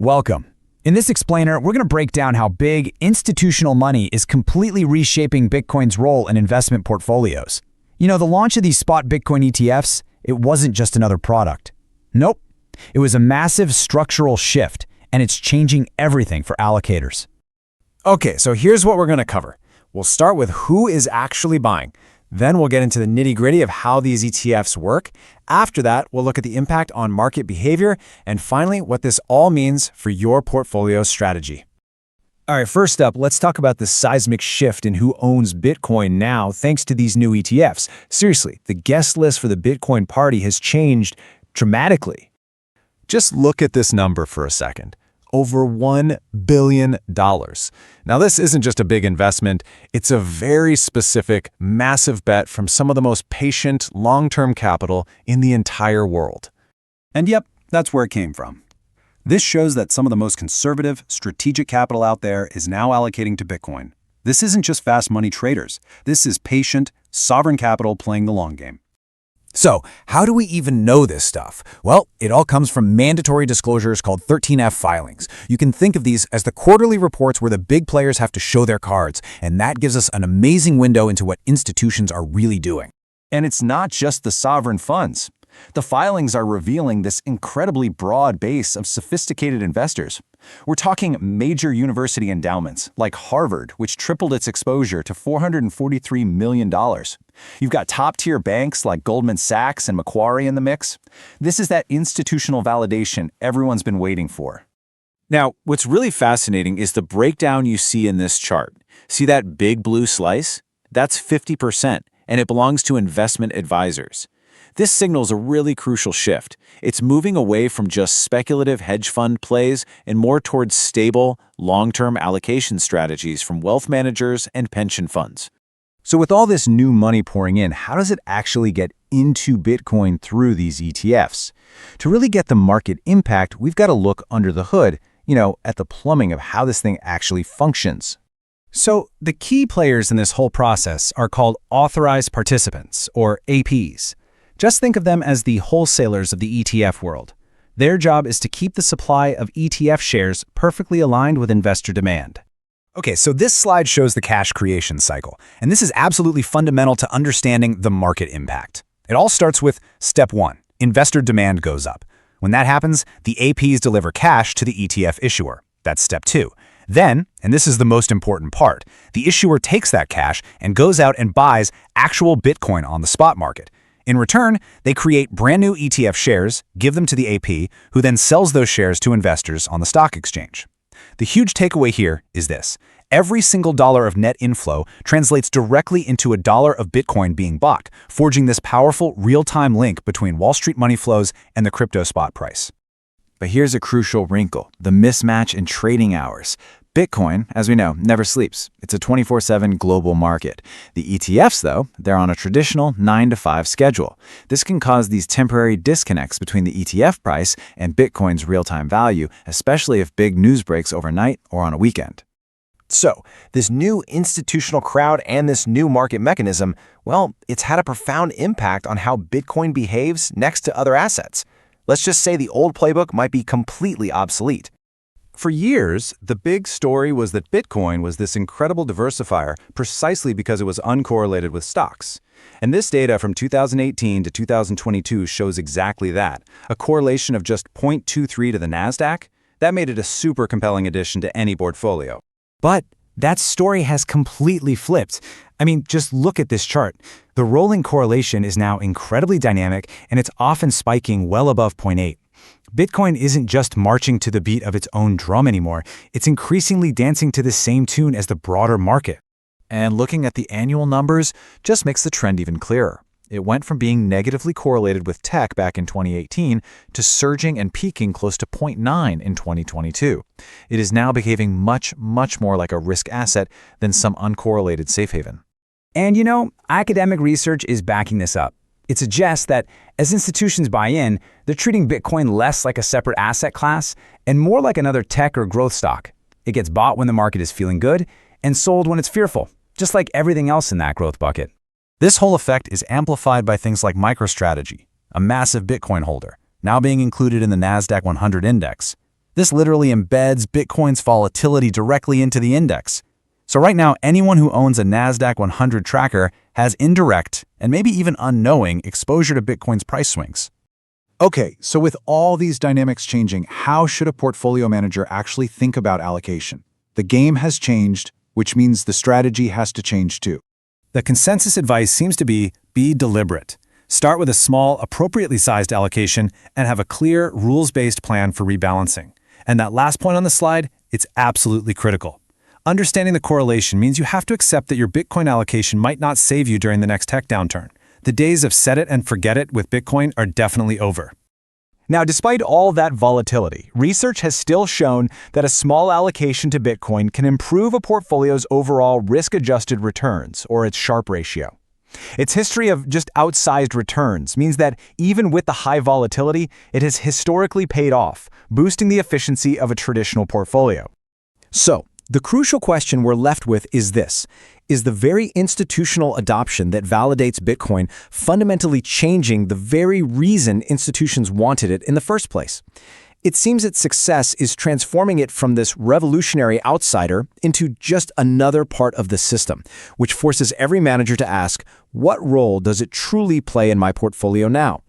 Welcome. In this explainer, we're going to break down how big institutional money is completely reshaping Bitcoin's role in investment portfolios. You know, the launch of these spot Bitcoin ETFs, it wasn't just another product. Nope. It was a massive structural shift, and it's changing everything for allocators. Okay, so here's what we're going to cover. We'll start with who is actually buying. Then we'll get into the nitty-gritty of how these ETFs work. After that, we'll look at the impact on market behavior. And finally, what this all means for your portfolio strategy. All right, first up, let's talk about the seismic shift in who owns Bitcoin now thanks to these new ETFs. Seriously, the guest list for the Bitcoin party has changed dramatically. Just look at this number for a second. Over $1 billion. Now, this isn't just a big investment. It's a very specific, massive bet from some of the most patient, long-term capital in the entire world. And yep, that's where it came from. This shows that some of the most conservative, strategic capital out there is now allocating to Bitcoin. This isn't just fast money traders. This is patient, sovereign capital playing the long game. So, how do we even know this stuff? Well, it all comes from mandatory disclosures called 13F filings. You can think of these as the quarterly reports where the big players have to show their cards, and that gives us an amazing window into what institutions are really doing. And it's not just the sovereign funds. The filings are revealing this incredibly broad base of sophisticated investors. We're talking major university endowments, like Harvard, which tripled its exposure to $443 million. You've got top-tier banks like Goldman Sachs and Macquarie in the mix. This is that institutional validation everyone's been waiting for. Now, what's really fascinating is the breakdown you see in this chart. See that big blue slice? That's 50%, and it belongs to investment advisors. This signals a really crucial shift. It's moving away from just speculative hedge fund plays and more towards stable, long-term allocation strategies from wealth managers and pension funds. So with all this new money pouring in, how does it actually get into Bitcoin through these ETFs? To really get the market impact, we've got to look under the hood, at the plumbing of how this thing actually functions. So the key players in this whole process are called Authorized Participants, or APs. Just think of them as the wholesalers of the ETF world. Their job is to keep the supply of ETF shares perfectly aligned with investor demand. Okay, so this slide shows the cash creation cycle, and this is absolutely fundamental to understanding the market impact. It all starts with step 1, investor demand goes up. When that happens, the APs deliver cash to the ETF issuer. That's step 2. Then, and this is the most important part, the issuer takes that cash and goes out and buys actual Bitcoin on the spot market. In return, they create brand new ETF shares, give them to the AP, who then sells those shares to investors on the stock exchange. The huge takeaway here is this. Every single dollar of net inflow translates directly into a dollar of Bitcoin being bought, forging this powerful real-time link between Wall Street money flows and the crypto spot price. But here's a crucial wrinkle, the mismatch in trading hours. Bitcoin, as we know, never sleeps. It's a 24/7 global market. The ETFs, though, they're on a traditional 9 to 5 schedule. This can cause these temporary disconnects between the ETF price and Bitcoin's real-time value, especially if big news breaks overnight or on a weekend. So, this new institutional crowd and this new market mechanism, well, it's had a profound impact on how Bitcoin behaves next to other assets. Let's just say the old playbook might be completely obsolete. For years, the big story was that Bitcoin was this incredible diversifier precisely because it was uncorrelated with stocks. And this data from 2018 to 2022 shows exactly that, a correlation of just 0.23 to the NASDAQ. That made it a super compelling addition to any portfolio. But that story has completely flipped. I mean, just look at this chart. The rolling correlation is now incredibly dynamic, and it's often spiking well above 0.8. Bitcoin isn't just marching to the beat of its own drum anymore. It's increasingly dancing to the same tune as the broader market. And looking at the annual numbers just makes the trend even clearer. It went from being negatively correlated with tech back in 2018 to surging and peaking close to 0.9 in 2022. It is now behaving much, much more like a risk asset than some uncorrelated safe haven. And academic research is backing this up. It suggests that as institutions buy in, they're treating Bitcoin less like a separate asset class and more like another tech or growth stock. It gets bought when the market is feeling good and sold when it's fearful, just like everything else in that growth bucket. This whole effect is amplified by things like MicroStrategy, a massive Bitcoin holder, now being included in the NASDAQ 100 index. This literally embeds Bitcoin's volatility directly into the index. So right now, anyone who owns a NASDAQ 100 tracker has indirect, and maybe even unknowing, exposure to Bitcoin's price swings. Okay, so with all these dynamics changing, how should a portfolio manager actually think about allocation? The game has changed, which means the strategy has to change too. The consensus advice seems to be deliberate. Start with a small, appropriately sized allocation and have a clear, rules-based plan for rebalancing. And that last point on the slide, it's absolutely critical. Understanding the correlation means you have to accept that your Bitcoin allocation might not save you during the next tech downturn. The days of set it and forget it with Bitcoin are definitely over. Now, despite all that volatility, research has still shown that a small allocation to Bitcoin can improve a portfolio's overall risk-adjusted returns, or its Sharpe ratio. Its history of just outsized returns means that even with the high volatility, it has historically paid off, boosting the efficiency of a traditional portfolio. So, the crucial question we're left with is this: is the very institutional adoption that validates Bitcoin fundamentally changing the very reason institutions wanted it in the first place? It seems its success is transforming it from this revolutionary outsider into just another part of the system, which forces every manager to ask, what role does it truly play in my portfolio now?